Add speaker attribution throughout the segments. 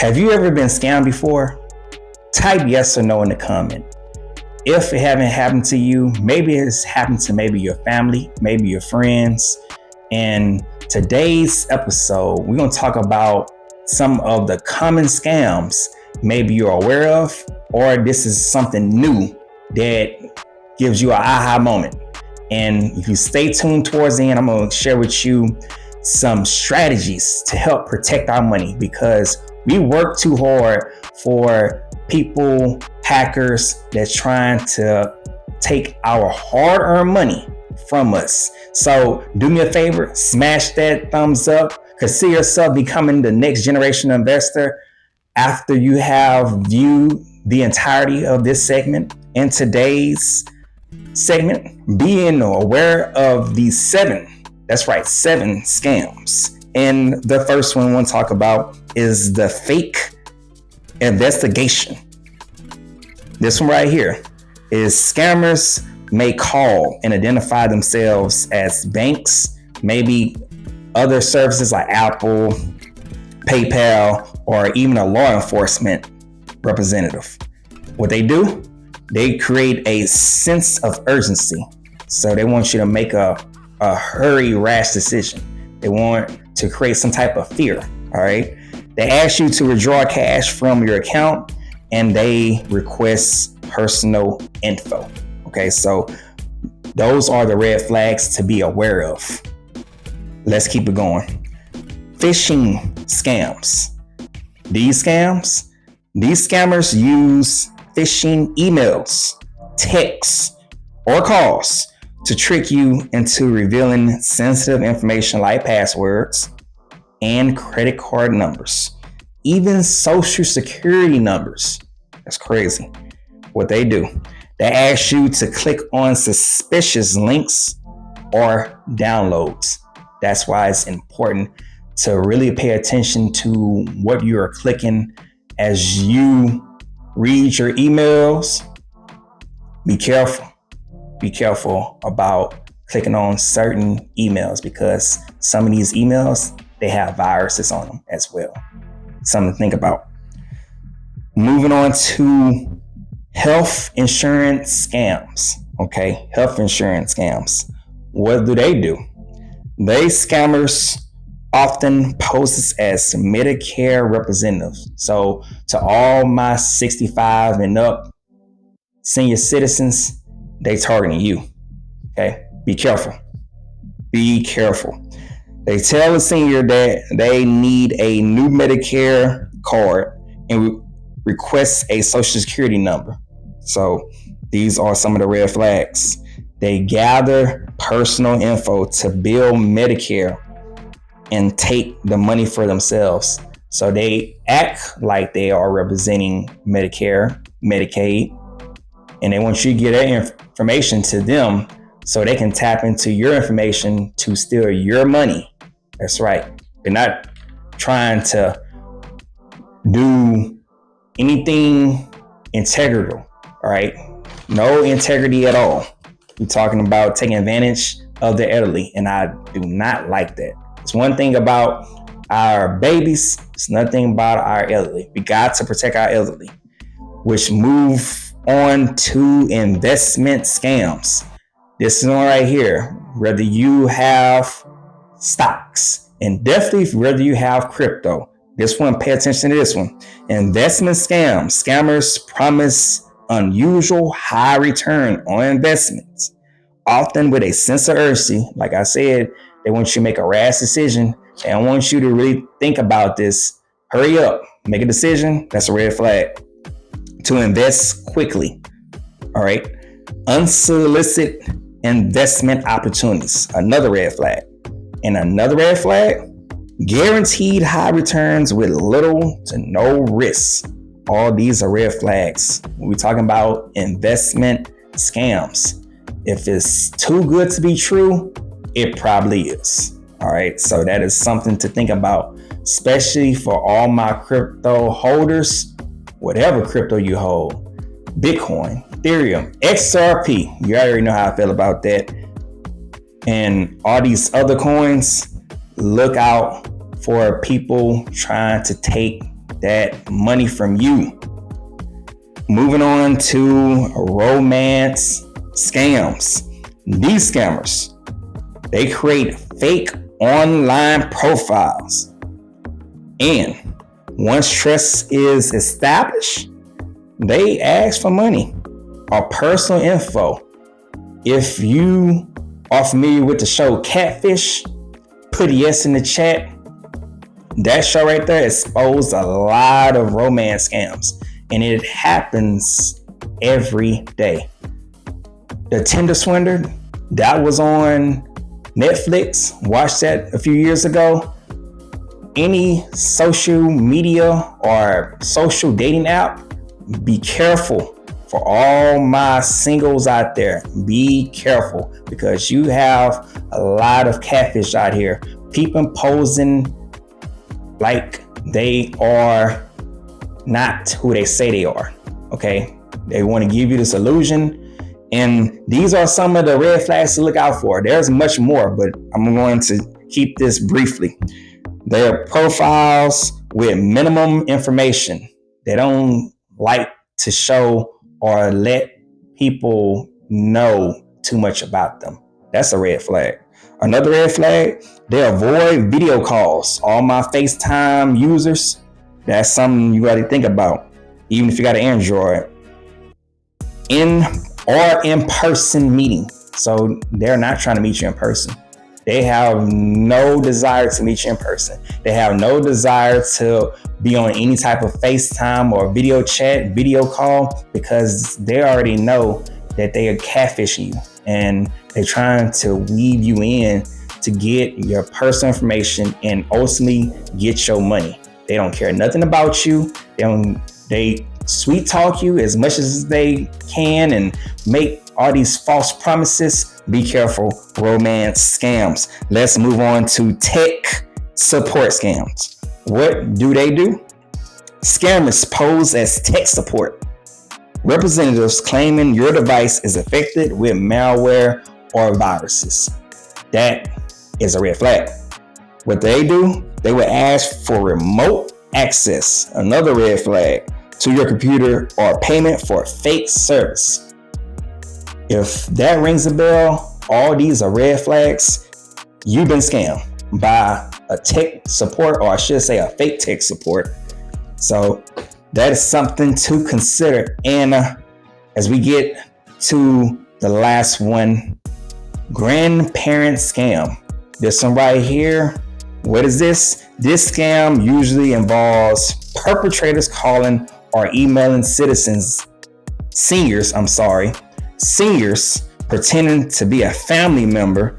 Speaker 1: Have you ever been scammed before? Type yes or no in the comment. If it haven't happened to you, maybe it's happened to maybe your family, maybe your friends. In today's episode, we're going to talk about some of the common scams maybe you're aware of, or this is something new that gives you an aha moment. And if you stay tuned towards the end, I'm going to share with you some strategies to help protect our money, because we work too hard for people, hackers that's trying to take our hard-earned money from us. So do me a favor, smash that thumbs up. Consider yourself becoming the next generation investor after you have viewed the entirety of this segment. In today's segment, being aware of these seven scams. And the first one I want to talk about is the fake investigation. This one right here is scammers may call and identify themselves as banks, maybe other services like Apple, PayPal, or even a law enforcement representative. What they do, they create a sense of urgency. So they want you to make a hurry, rash decision. They want to create some type of fear, all right? They ask you to withdraw cash from your account and they request personal info, okay? So those are the red flags to be aware of. Let's keep it going. Phishing scams. These scammers use phishing emails, texts, or calls to trick you into revealing sensitive information like passwords and credit card numbers, even social security numbers. That's crazy. What they do, they ask you to click on suspicious links or downloads. That's why it's important to really pay attention to what you are clicking as you read your emails. Be careful. Be careful about clicking on certain emails, because some of these emails, they have viruses on them as well. Something to think about. Moving on to health insurance scams. Okay, health insurance scams. What do? They scammers often poses as Medicare representatives. So to all my 65 and up senior citizens, they targeting you. Okay, be careful. Be careful. They tell the senior that they need a new Medicare card and request a social security number. So these are some of the red flags. They gather personal info to bill Medicare and take the money for themselves. So they act like they are representing Medicare, Medicaid, and they want you to get that information to them so they can tap into your information to steal your money. That's right. They're not trying to do anything integral, all right? No integrity at all. We're talking about taking advantage of the elderly, and I do not like that. It's one thing about our babies, it's nothing about our elderly. We got to protect our elderly, which move on to investment scams. This is one right here. Whether you have stocks, and definitely whether you have crypto, this one, pay attention to this one. Investment scams. Scammers promise unusual high return on investments, often with a sense of urgency. Like I said, they want you to make a rash decision. They don't want you to really think about this. Hurry up, make a decision. That's a red flag. To invest quickly. All right. Unsolicited investment opportunities. Another red flag. And another red flag, guaranteed high returns with little to no risk. All these are red flags when we're talking about investment scams. If it's too good to be true, it probably is. All right. So that is something to think about, especially for all my crypto holders. Whatever crypto you hold, Bitcoin, Ethereum, XRP, you already know how I feel about that. And all these other coins, look out for people trying to take that money from you. Moving on to romance scams. These scammers, they create fake online profiles. And once trust is established, they ask for money or personal info. If you are familiar with the show Catfish, put a yes in the chat. That show right there exposed a lot of romance scams, and it happens every day. The Tinder Swindler, that was on Netflix. Watched that a few years ago. Any social media or social dating app, be careful. For all my singles out there, be careful, because you have a lot of catfish out here. People posing like they are not who they say they are. Okay, they want to give you this illusion, and these are some of the red flags to look out for. There's much more, but I'm going to keep this briefly. Their profiles with minimum information. They don't like to show or let people know too much about them. That's a red flag. Another red flag, they avoid video calls. All my FaceTime users, that's something you got to think about, even if you got an Android. In-person meeting. So they're not trying to meet you in person. They have no desire to meet you in person. They have no desire to be on any type of FaceTime or video chat, video call, because they already know that they are catfishing you, and they're trying to weave you in to get your personal information and ultimately get your money. They don't care nothing about you. They sweet talk you as much as they can and make all these false promises. Be careful, romance scams. Let's move on to tech support scams. What do? Scammers pose as tech support representatives claiming your device is affected with malware or viruses. That is a red flag. What they do, they will ask for remote access, another red flag, to your computer or payment for fake service. If that rings a bell, all these are red flags. You've been scammed by a tech support, or I should say a fake tech support. So that is something to consider. And as we get to the last one, Grandparent Scam. This one right here, what is this? This scam usually involves perpetrators calling or emailing seniors pretending to be a family member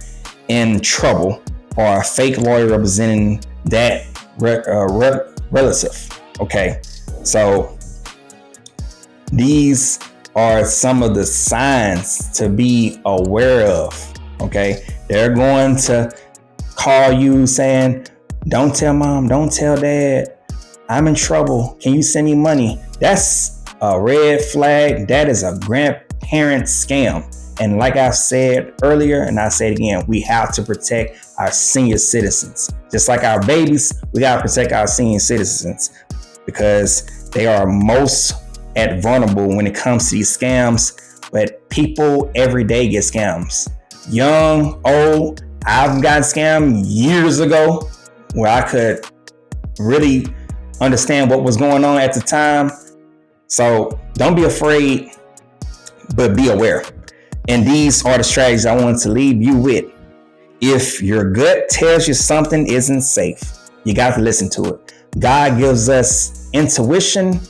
Speaker 1: in trouble, or a fake lawyer representing that relative. Okay, so these are some of the signs to be aware of. Okay, they're going to call you saying, "Don't tell mom, don't tell dad, I'm in trouble. Can you send me money?" That's a red flag. That is a grandparent scam. And like I said earlier, and I say it again, we have to protect our senior citizens. Just like our babies, we got to protect our senior citizens, because they are most vulnerable when it comes to these scams. But people every day get scams. Young, old. I've gotten scammed years ago where I could really understand what was going on at the time. So don't be afraid, but be aware. And these are the strategies I want to leave you with. If your gut tells you something isn't safe, you got to listen to it. God gives us intuition.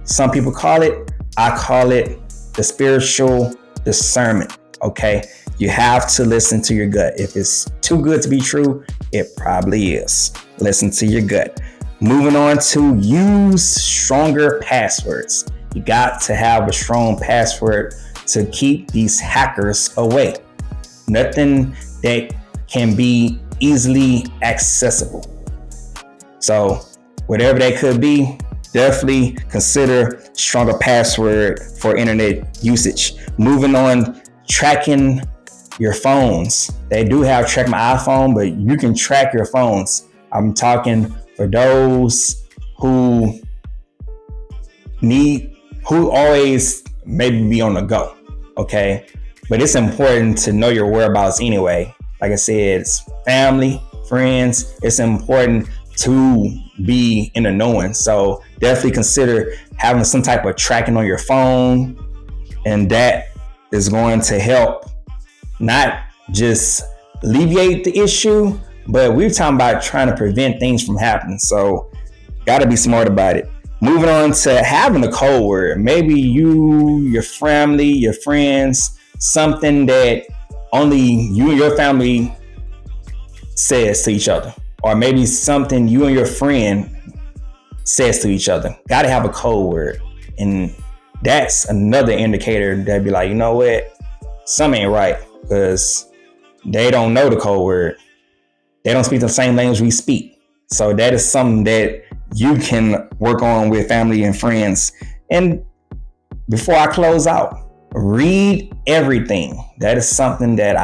Speaker 1: Some people call it, I call it the spiritual discernment. Okay, you have to listen to your gut. If it's too good to be true, it probably is. Listen to your gut. Moving on to use stronger passwords. You got to have a strong password to keep these hackers away. Nothing that can be easily accessible. So whatever they could be, definitely consider stronger password for internet usage. Moving on, tracking your phones. They do have Track My iPhone, but you can track your phones. I'm talking for those who who always maybe be on the go. Okay. But it's important to know your whereabouts anyway. Like I said, it's family, friends. It's important to be in the knowing. So definitely consider having some type of tracking on your phone. And that is going to help not just alleviate the issue, but we're talking about trying to prevent things from happening. So got to be smart about it. Moving on to having a code word. Maybe you, your family, your friends, something that only you and your family says to each other. Or maybe something you and your friend says to each other. Got to have a code word. And that's another indicator that'd be like, you know what? Something ain't right, because they don't know the code word. They don't speak the same language we speak. So that is something that you can work on with family and friends. And before I close out, read everything. That is something that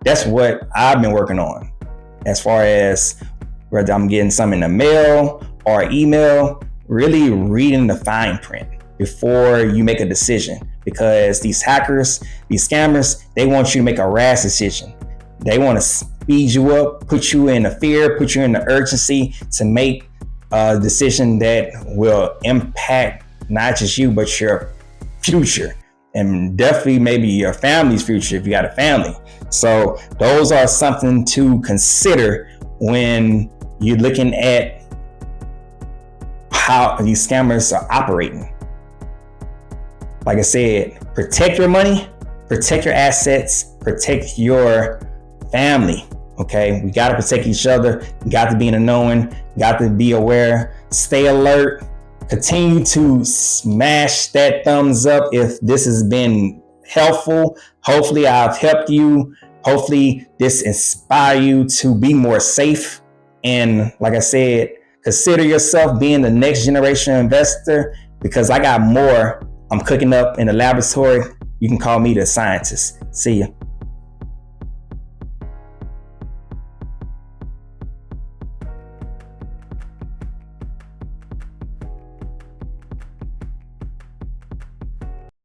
Speaker 1: that's what I've been working on. As far as whether I'm getting something in the mail or email, really reading the fine print before you make a decision. Because these hackers, these scammers, they want you to make a rash decision. They want to speed you up, put you in the fear, put you in the urgency to make a decision that will impact not just you, but your future, and definitely maybe your family's future if you got a family. So those are something to consider when you're looking at how these scammers are operating. Like I said, protect your money, protect your assets, protect your family. Okay, we got to protect each other. We got to be in the knowing, got to be aware, stay alert, continue to smash that thumbs up if this has been helpful. Hopefully I've helped you. Hopefully this inspires you to be more safe. And like I said, consider yourself being the next generation investor, because I got more I'm cooking up in the laboratory. You can call me the scientist. See ya.